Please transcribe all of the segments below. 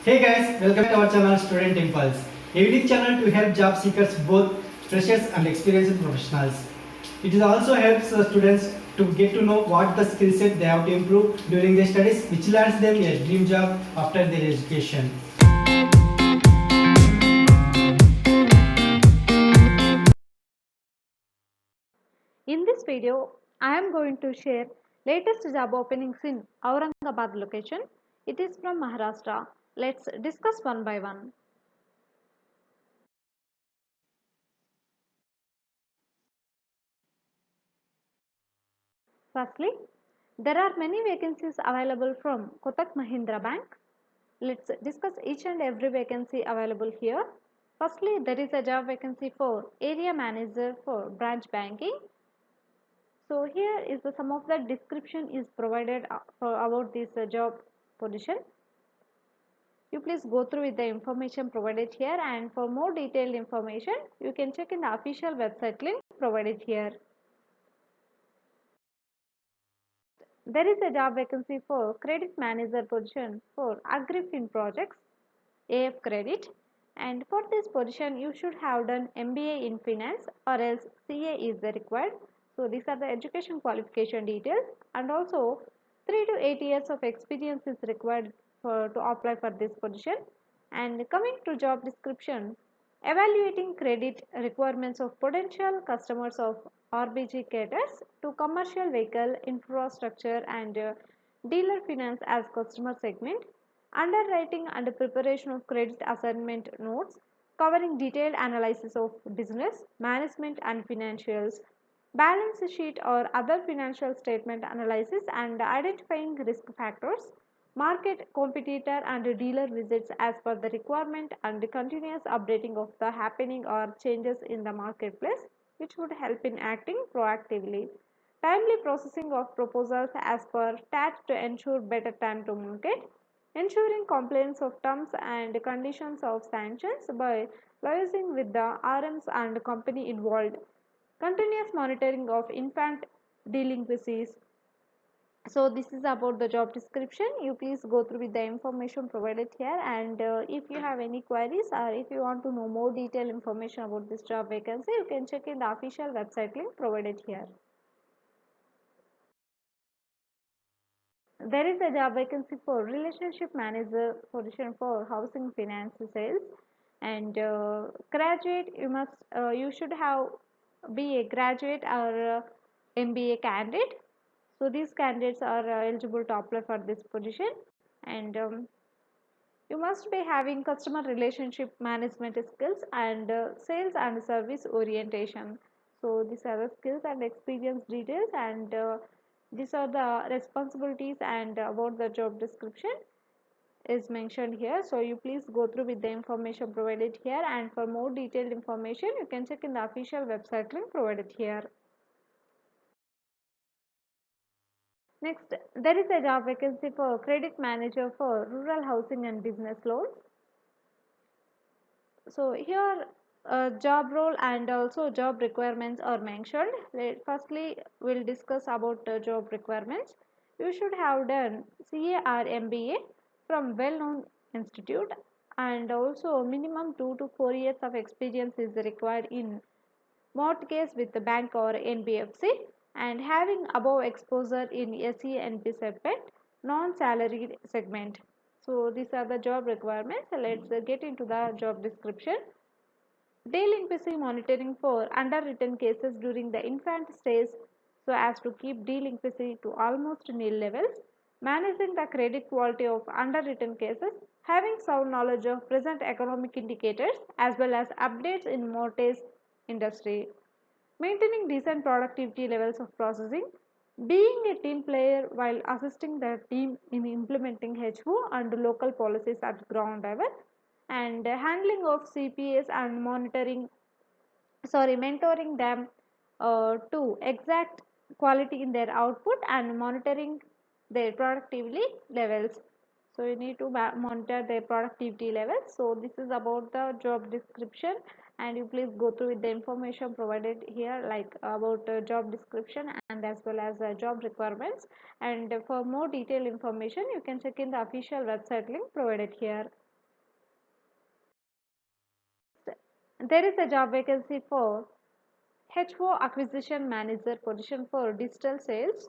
Hey guys, welcome to our channel Student Impulse, a unique channel to help job seekers, both freshers and experienced professionals. It also helps students to get to know what the skill set they have to improve during their studies, which lands them a dream job after their education. In this video, I am going to share latest job openings in Aurangabad location. It is from Maharashtra. Let's discuss one by one. Firstly, there are many vacancies available from Kotak Mahindra Bank. Let's discuss each and every vacancy available here. Firstly, there is a job vacancy for area manager for branch banking. So here is the some of the description is provided for about this job position. You please go through with the information provided here, and for more detailed information you can check in the official website link provided here. There is a job vacancy for credit manager position for AgriFin projects AF Credit, and for this position you should have done MBA in finance or else CA is the required. So these are the education qualification details, and also 3 to 8 years of experience is required to apply for this position. And coming to job description, evaluating credit requirements of potential customers of RBG caters to commercial vehicle infrastructure and dealer finance as customer segment, underwriting and preparation of credit assignment notes covering detailed analysis of business, management and financials, balance sheet or other financial statement analysis and identifying risk factors, market competitor and dealer visits as per the requirement, and continuous updating of the happening or changes in the marketplace, which would help in acting proactively, timely processing of proposals as per TAT to ensure better time to market, ensuring compliance of terms and conditions of sanctions by liaising with the RMs and company involved, continuous monitoring of infant delinquencies. So this is about the job description. You please go through with the information provided here, and if you have any queries or if you want to know more detailed information about this job vacancy, you can check in the official website link provided here. There is a job vacancy for relationship manager position for housing finance sales, and graduate you should have be a graduate or MBA candidate. So these candidates are eligible to apply for this position, and you must be having customer relationship management skills and sales and service orientation. So these are the skills and experience details, and these are the responsibilities and about the job description is mentioned here. So you please go through with the information provided here, and for more detailed information you can check in the official website link provided here. Next, there is a job vacancy for credit manager for rural housing and business loans. So here job role and also job requirements are mentioned. Firstly, we'll discuss about job requirements. You should have done CA or MBA from well-known institute, and also minimum 2 to 4 years of experience is required in mortgage with the bank or NBFC, and having above exposure in SE and B segment, non-salaried segment. So these are the job requirements. Let's get into the job description. Delinquency monitoring for underwritten cases during the infant stage so as to keep delinquency to almost nil levels, managing the credit quality of underwritten cases, having sound knowledge of present economic indicators as well as updates in mortgage industry, maintaining decent productivity levels of processing, being a team player while assisting the team in implementing HO and local policies at ground level, and handling of CPAs and mentoring them to exact quality in their output and monitoring their productivity levels. So you need to monitor their productivity levels. So this is about the job description, and you please go through with the information provided here, like about job description and as well as job requirements, and for more detailed information you can check in the official website link provided here. There is a job vacancy for HO acquisition manager position for digital sales,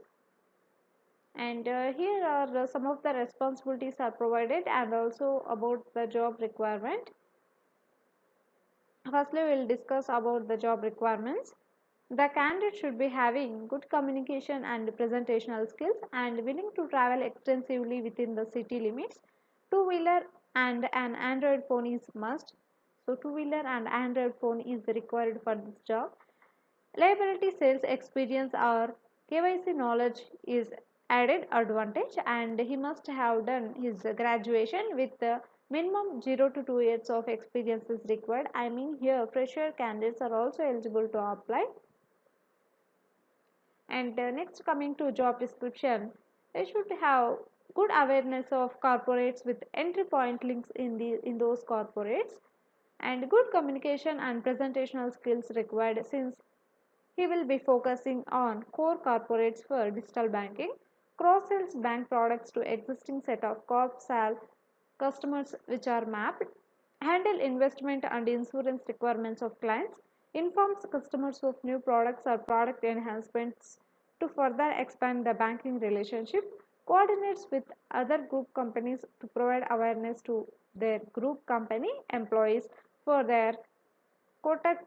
and here are some of the responsibilities are provided and also about the job requirement. Firstly, we will discuss about the job requirements. The candidate should be having good communication and presentational skills and willing to travel extensively within the city limits. Two-wheeler and an Android phone is must. So two-wheeler and Android phone is required for this job. Liability sales experience or KYC knowledge is added advantage, and he must have done his graduation with the minimum 0 to 2 years of experience is required. I mean here fresher candidates are also eligible to apply. And next, coming to job description, they should have good awareness of corporates with entry point links in those corporates, and good communication and presentational skills required since he will be focusing on core corporates for digital banking, cross sells bank products to existing set of corp sal customers which are mapped, handle investment and insurance requirements of clients, informs customers of new products or product enhancements to further expand the banking relationship, coordinates with other group companies to provide awareness to their group company employees for their Kotak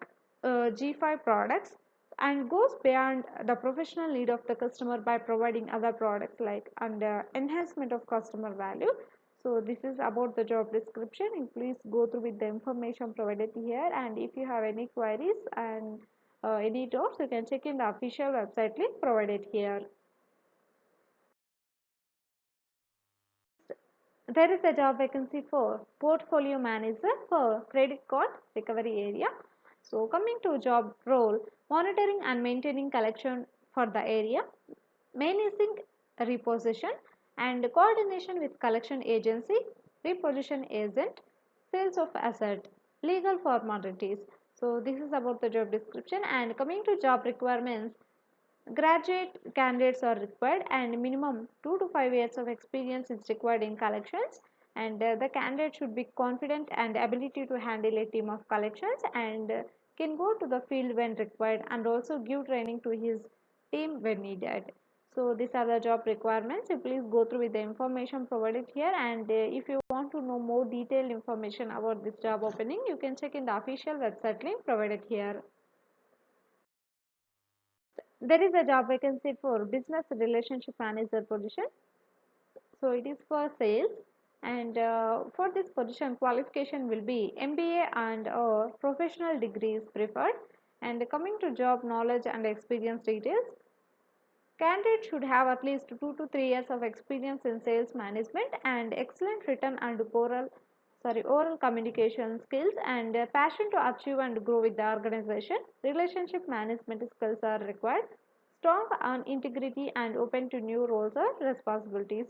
G5 products, and goes beyond the professional need of the customer by providing other products like and enhancement of customer value. So this is about the job description. You please go through with the information provided here, and if you have any queries and any doubts, you can check in the official website link provided here. There is a job vacancy for portfolio manager for credit card recovery area. So coming to job role, monitoring and maintaining collection for the area, managing repossession and coordination with collection agency, repossession agent, sales of asset, legal formalities. So this is about the job description, and coming to job requirements, graduate candidates are required and minimum 2 to 5 years of experience is required in collections, and the candidate should be confident and ability to handle a team of collections and can go to the field when required and also give training to his team when needed. So these are the job requirements. You please go through with the information provided here, and if you want to know more detailed information about this job opening, you can check in the official website link provided here. There is a job vacancy for business relationship manager position. So it is for sales, and for this position qualification will be MBA and professional degrees preferred. And coming to job knowledge and experience details, candidate should have at least 2 to 3 years of experience in sales management and excellent written and oral communication skills and passion to achieve and grow with the organization. Relationship management skills are required. Strong on integrity and open to new roles or responsibilities.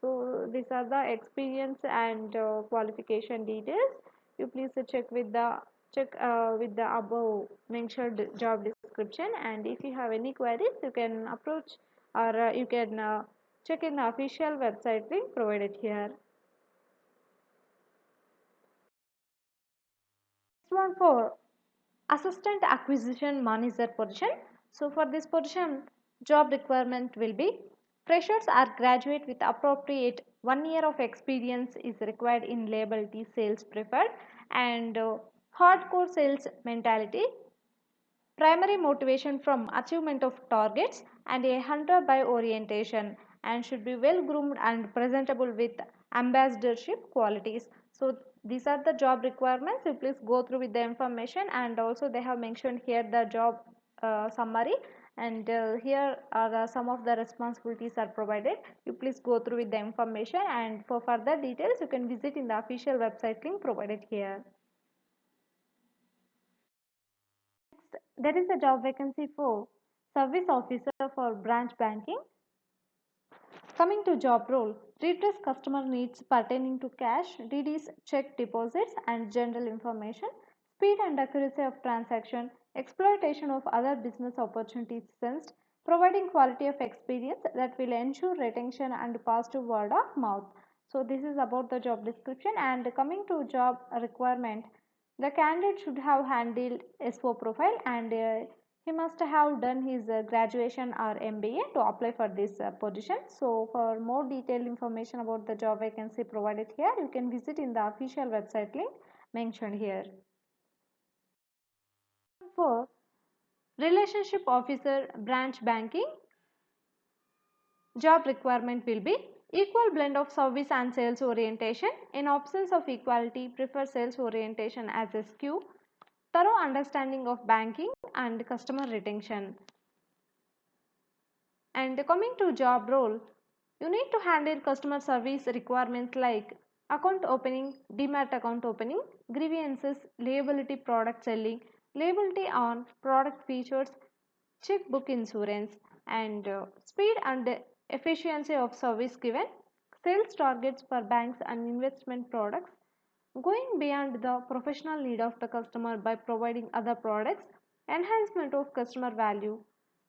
So these are the experience and qualification details. You please check with the above mentioned job description, and if you have any queries you can approach or you can check in the official website link provided here. Next one for assistant acquisition manager position. So for this position job requirement will be freshers or graduate with appropriate 1 year of experience is required in liability sales preferred, and hardcore sales mentality, primary motivation from achievement of targets, and a hunter by orientation, and should be well groomed and presentable with ambassadorship qualities. So these are the job requirements. You please go through with the information, and also they have mentioned here the job summary, and here are some of the responsibilities are provided. You please go through with the information, and for further details you can visit in the official website link provided here. There is a job vacancy for service officer for branch banking. Coming to job role, redress customer needs pertaining to cash, DDs, check deposits, and general information, speed and accuracy of transaction, exploitation of other business opportunities sensed, providing quality of experience that will ensure retention and positive word of mouth. So this is about the job description, and coming to job requirement, The candidate should have handled SO profile and he must have done his graduation or MBA to apply for this position. So for more detailed information about the job vacancy provided here, you can visit in the official website link mentioned here. For relationship officer branch banking, job requirement will be equal blend of service and sales orientation. In absence of equality, prefer sales orientation as a skew, thorough understanding of banking and customer retention. And coming to job role, you need to handle customer service requirements like account opening, demat account opening, grievances, liability product selling, liability on product features, checkbook insurance, and speed and efficiency of service given, sales targets for banks and investment products, going beyond the professional need of the customer by providing other products, enhancement of customer value,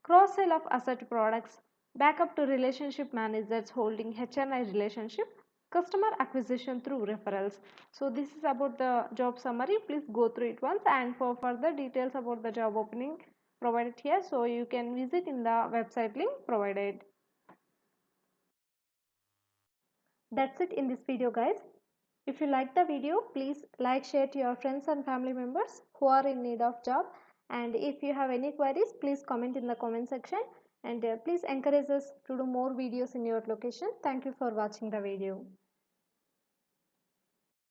cross sell of asset products, backup to relationship managers holding HNI relationship, customer acquisition through referrals. So this is about the job summary. Please go through it once, and for further details about the job opening provided here, so you can visit in the website link provided. That's it in this video, guys. If you like the video, please like, share to your friends and family members who are in need of job. And if you have any queries, please comment in the comment section. And please encourage us to do more videos in your location. Thank you for watching the video.